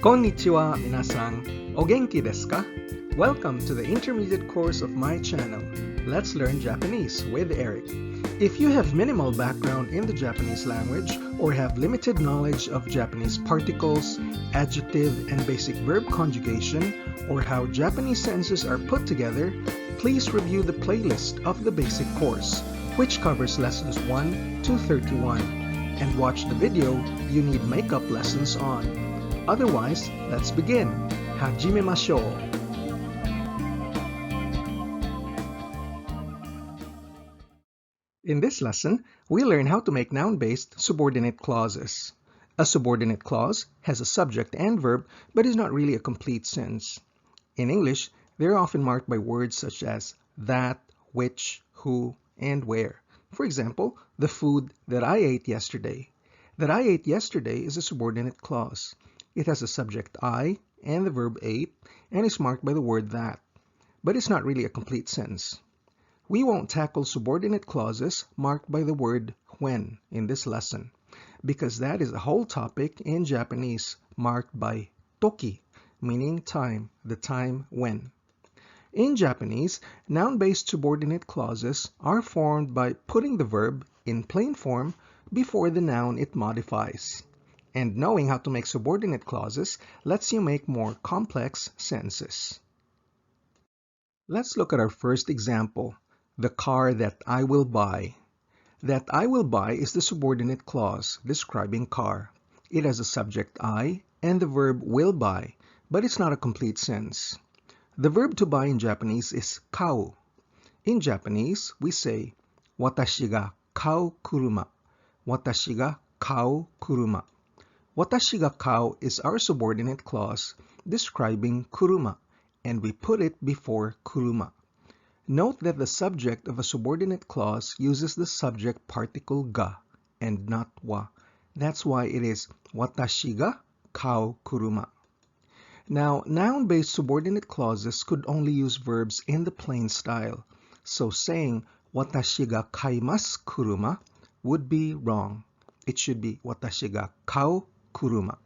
Konnichiwa, minasan. O genki desu ka? Welcome to the intermediate course of my channel. Let's learn Japanese with Eric. If you have minimal background in the Japanese language or have limited knowledge of Japanese particles, adjective, and basic verb conjugation, or how Japanese sentences are put together, please review the playlist of the basic course, which covers lessons 1 to 31, and watch the video you need makeup lessons on. Otherwise, let's begin. Hajimemashou. In this lesson, we learn how to make noun-based subordinate clauses. A subordinate clause has a subject and verb, but is not really a complete sentence. In English, they're often marked by words such as that, which, who, and where. For example, the food that I ate yesterday. That I ate yesterday is a subordinate clause. It has a subject I and the verb ate and is marked by the word that, but it's not really a complete sentence. We won't tackle subordinate clauses marked by the word when in this lesson, because that is a whole topic in Japanese marked by toki, meaning time, the time when. In Japanese, noun-based subordinate clauses are formed by putting the verb in plain form before the noun it modifies. And knowing how to make subordinate clauses lets you make more complex sentences. Let's look at our first example, the car that I will buy. That I will buy is the subordinate clause describing car. It has a subject I and the verb will buy, but it's not a complete sentence. The verb to buy in Japanese is kau. In Japanese, we say, watashi ga kau kuruma. Watashi ga kau kuruma. Watashi ga kau is our subordinate clause describing kuruma, and we put it before kuruma. Note that the subject of a subordinate clause uses the subject particle ga and not wa. That's why it is watashi ga kau kuruma. Now, noun-based subordinate clauses could only use verbs in the plain style, so saying watashi ga kaimasu kuruma would be wrong. It should be watashi ga kau kuruma.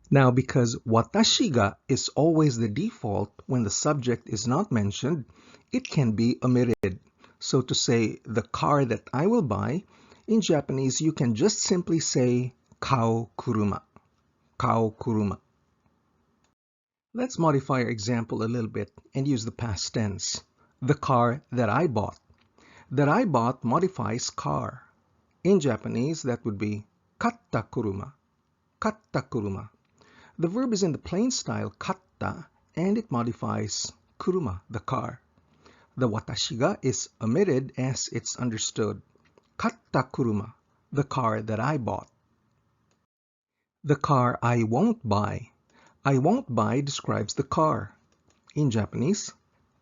Now, because watashi ga is always the default when the subject is not mentioned, it can be omitted. So to say the car that I will buy, in Japanese you can just simply say kau kuruma. Kau kuruma. Let's modify our example a little bit and use the past tense. The car that I bought. That I bought modifies car. In Japanese, that would be katta kuruma. Katta kuruma. The verb is in the plain style katta and it modifies kuruma, the car. The watashi ga is omitted as it's understood. Katta kuruma, the car that I bought. The car I won't buy. I won't buy describes the car. In Japanese,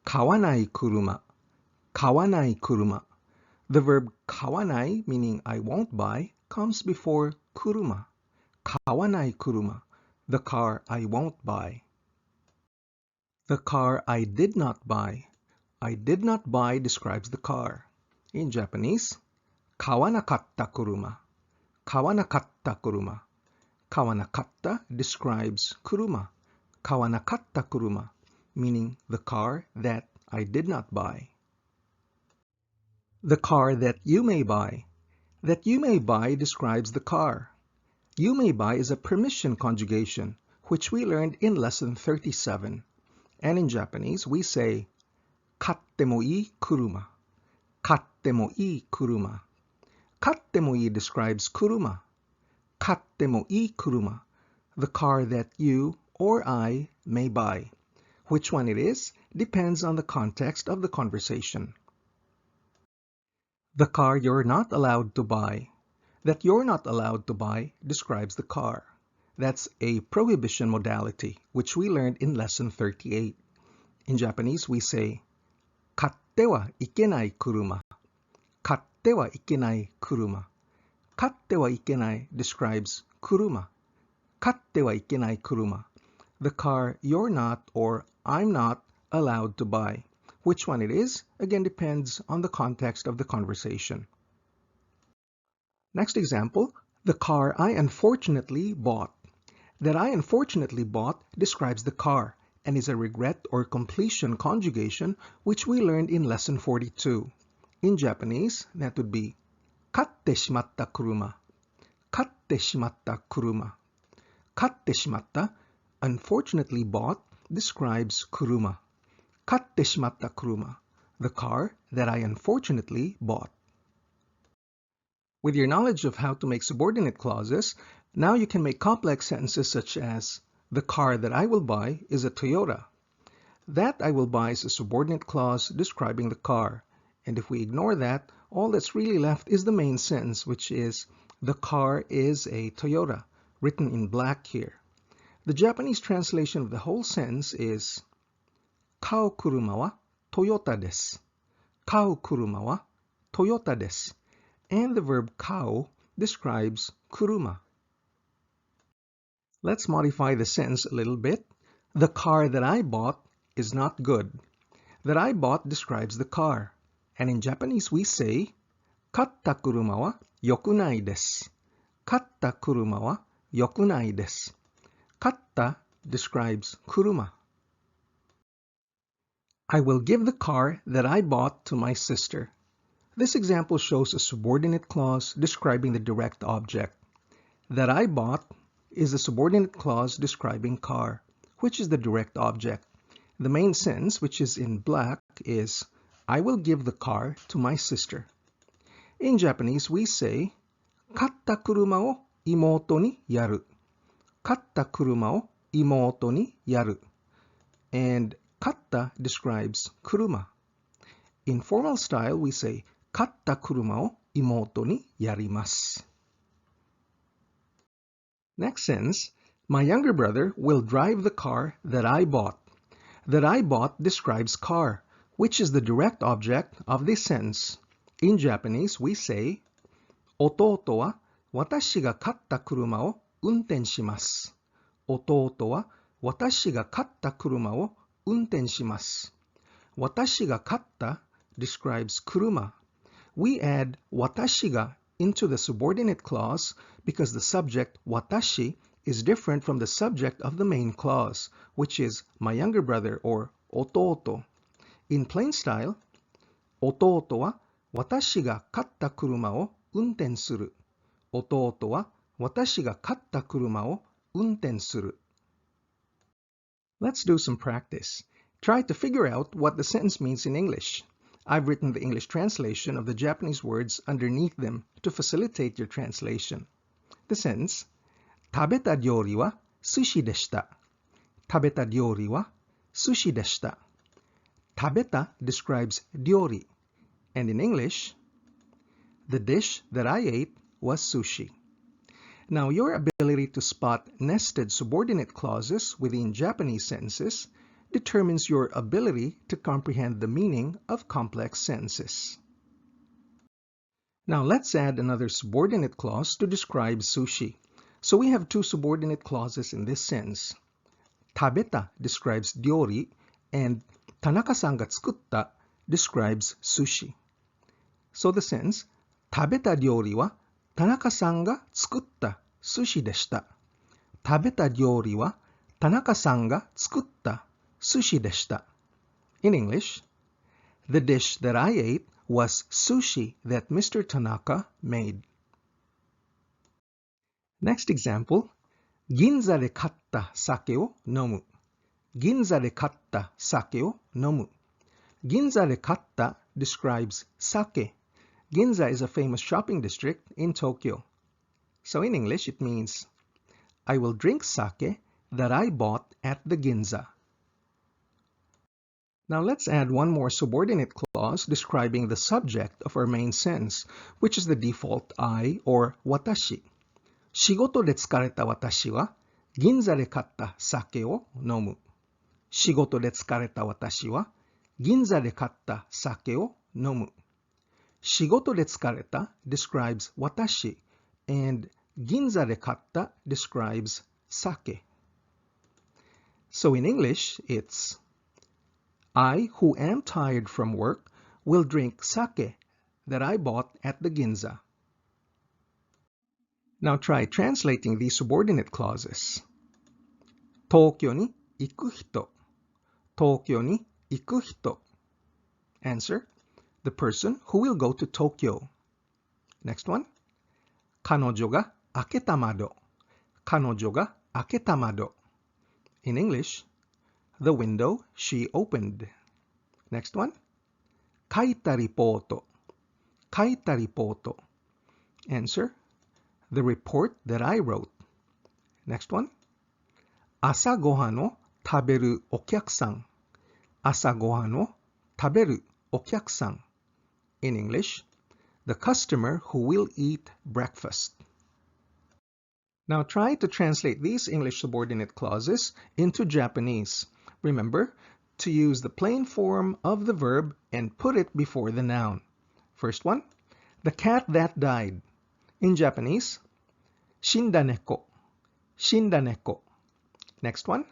kawanai kuruma. Kawanai kuruma. The verb kawanai, meaning I won't buy, comes before kuruma. Kawanai kuruma, the car I won't buy. The car I did not buy. I did not buy describes the car. In Japanese, kawanakatta kuruma. Kawanakatta kuruma. Kawanakatta describes kuruma. Kawanakatta kuruma, meaning the car that I did not buy. The car that you may buy. That you may buy describes the car. You may buy is a permission conjugation, which we learned in lesson 37. And in Japanese, we say, katte mo ii kuruma. Katte mo ii kuruma. Katte mo ii describes kuruma. Katte mo ii kuruma, the car that you or I may buy. Which one it is depends on the context of the conversation. The car you're not allowed to buy. That you're not allowed to buy describes the car. That's a prohibition modality, which we learned in lesson 38. In Japanese, we say, katte wa ikenai kuruma. Katte wa ikenai kuruma. Katte wa ikenai describes kuruma. Katte wa ikenai kuruma, the car you're not or I'm not allowed to buy. Which one it is, again, depends on the context of the conversation. Next example, the car I unfortunately bought. that I unfortunately bought describes the car and is a regret or completion conjugation which we learned in lesson 42. In Japanese, that would be 買ってしまった車。買ってしまった車。買ってしまった, unfortunately bought, describes kuruma. 買ってしまった車, the car that I unfortunately bought. With your knowledge of how to make subordinate clauses, now you can make complex sentences such as, the car that I will buy is a Toyota. That I will buy is a subordinate clause describing the car. And if we ignore that, all that's really left is the main sentence, which is, the car is a Toyota, written in black here. The Japanese translation of the whole sentence is, 買う車はトヨタです。買う車はトヨタです。And the verb 買う describes kuruma. Let's modify the sentence a little bit. The car that I bought is not good. That I bought describes the car. And in Japanese we say, 買った車は良くないです。買った車は良くないです。買った describes kuruma. I will give the car that I bought to my sister. This example shows a subordinate clause describing the direct object. That I bought is a subordinate clause describing car, which is the direct object. The main sentence, which is in black, is, I will give the car to my sister. In Japanese, we say, 買った車を妹にやる。買った車を妹にやる。And 買った describes kuruma. In formal style, we say, 買った車を妹にやります。Next sentence, my younger brother will drive the car that I bought. That I bought describes car, which is the direct object of this sentence. In Japanese, we say, 弟は私が買った車を運転します。弟は私が買った車を運転します。私が買った describes kuruma. We add 私が into the subordinate clause because the subject watashi is different from the subject of the main clause, which is my younger brother or ototo. In plain style, 弟は私が買った車を運転する。弟は私が買った車を運転する。Let's do some practice. Try to figure out what the sentence means in English. I've written the English translation of the Japanese words underneath them to facilitate your translation. The sentence, 食べた料理は寿司でした。食べた料理は寿司でした。食べた describes 料理. And in English, the dish that I ate was sushi. Now, your ability to spot nested subordinate clauses within Japanese sentences determines your ability to comprehend the meaning of complex sentences. Now, let's add another subordinate clause to describe sushi. So we have two subordinate clauses in this sentence. 食べた describes 料理 and 田中さんが作った describes sushi. So the sentence, 食べた料理は田中さんが作った寿司でした。食べた料理は田中さんが作った寿司でした。In English, the dish that I ate was sushi that Mr. Tanaka made. Next example, 銀座で買った酒を飲む。銀座で買った酒を飲む。銀座で買った describes sake. Ginza is a famous shopping district in Tokyo. So in English, it means, I will drink sake that I bought at the Ginza. Now let's add one more subordinate clause describing the subject of our main sentence, which is the default I or watashi. 仕事で疲れた私は銀座で買った酒を飲む。仕事で疲れた私は銀座で買った酒を飲む。仕事で疲れた describes 私 and 銀座で買った describes sake. So in English, it's I, who am tired from work, will drink sake that I bought at the Ginza. Now try translating these subordinate clauses. 東京に行く人。東京に行く人。Answer: the person who will go to Tokyo. Next one. 彼女が開けた窓。彼女が開けた窓。In English, the window she opened. Next one. 書いたリポート。書いたリポート。Answer: the report that I wrote. Next one. 朝ごはんを食べるお客さん。朝ごはんを食べるお客さん。In English, the customer who will eat breakfast. Now try to translate these English subordinate clauses into Japanese. Remember to use the plain form of the verb and put it before the noun. First one, the cat that died. In Japanese, 死んだ猫。死んだ猫。Next one,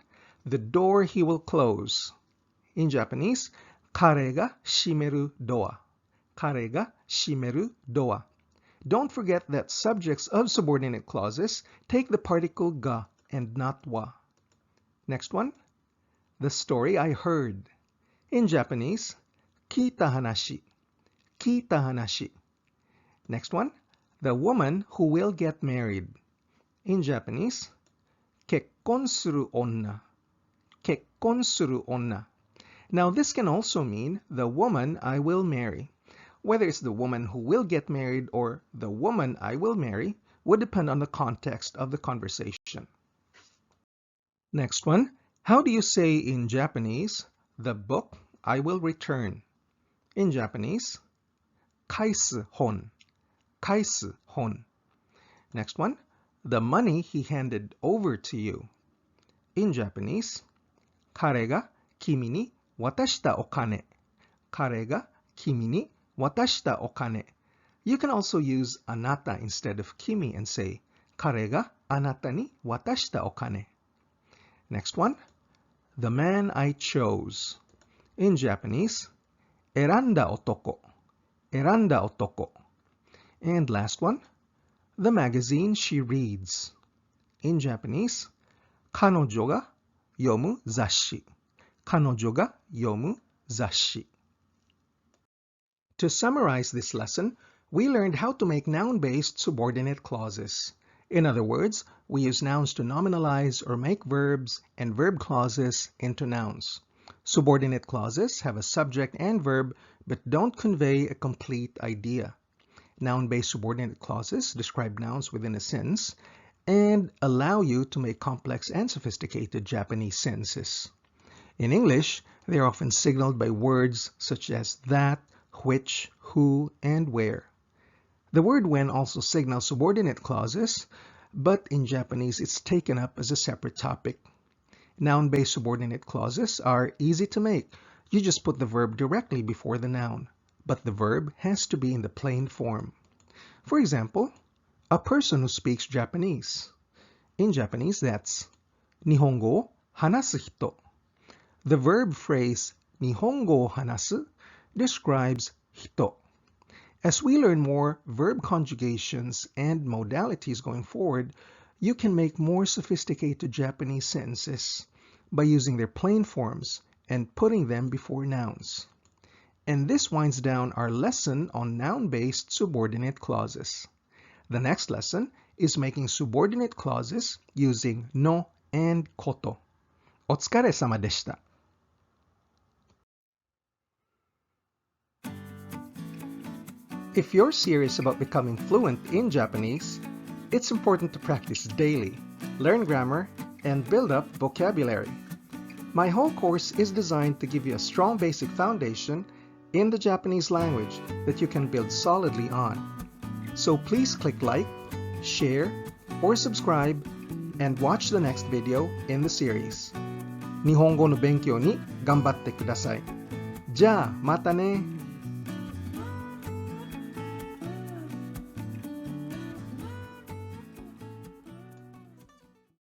the door he will close. In Japanese, 彼が閉めるドア。彼が閉めるドア。Don't forget that subjects of subordinate clauses take the particle ga and not wa. Next one, the story I heard. In Japanese, 聞いた話。聞いた話。Next one, the woman who will get married. In Japanese, 結婚する女。結婚する女。Now this can also mean the woman I will marry. Whether it's the woman who will get married or the woman I will marry would depend on the context of the conversation. Next one, how do you say in Japanese, the book I will return? In Japanese, 返す本。返す本。Next one, the money he handed over to you. In Japanese, 彼が君に渡したお金。彼が君に渡したお金。You can also use あなた instead of 君 and say 彼があなたに渡したお金。Next one, the man I chose. In Japanese, 選んだ男。選んだ男。And last one, the magazine she reads. In Japanese, 彼女が読む雑誌。彼女が読む雑誌。To summarize this lesson, we learned how to make noun-based subordinate clauses. In other words, we use nouns to nominalize or make verbs and verb clauses into nouns. Subordinate clauses have a subject and verb but don't convey a complete idea. Noun-based subordinate clauses describe nouns within a sentence and allow you to make complex and sophisticated Japanese sentences. In English, they are often signaled by words such as that, which, who, and where. The word when also signals subordinate clauses, but in Japanese it's taken up as a separate topic. Noun-based subordinate clauses are easy to make. You just put the verb directly before the noun, but the verb has to be in the plain form. For example, a person who speaks Japanese. In Japanese, that's Nihongo hanasu hito. The verb phrase Nihongo hanasu describes hito. As we learn more verb conjugations and modalities going forward, you can make more sophisticated Japanese sentences by using their plain forms and putting them before nouns. And this winds down our lesson on noun-based subordinate clauses. The next lesson is making subordinate clauses using no and koto. Otsukaresama deshita. If you're serious about becoming fluent in Japanese, it's important to practice daily, learn grammar, and build up vocabulary. My whole course is designed to give you a strong basic foundation in the Japanese language that you can build solidly on. So please click like, share, or subscribe, and watch the next video in the series. Nihongo no benkyou ni ganbatte kudasai. じゃあまたね。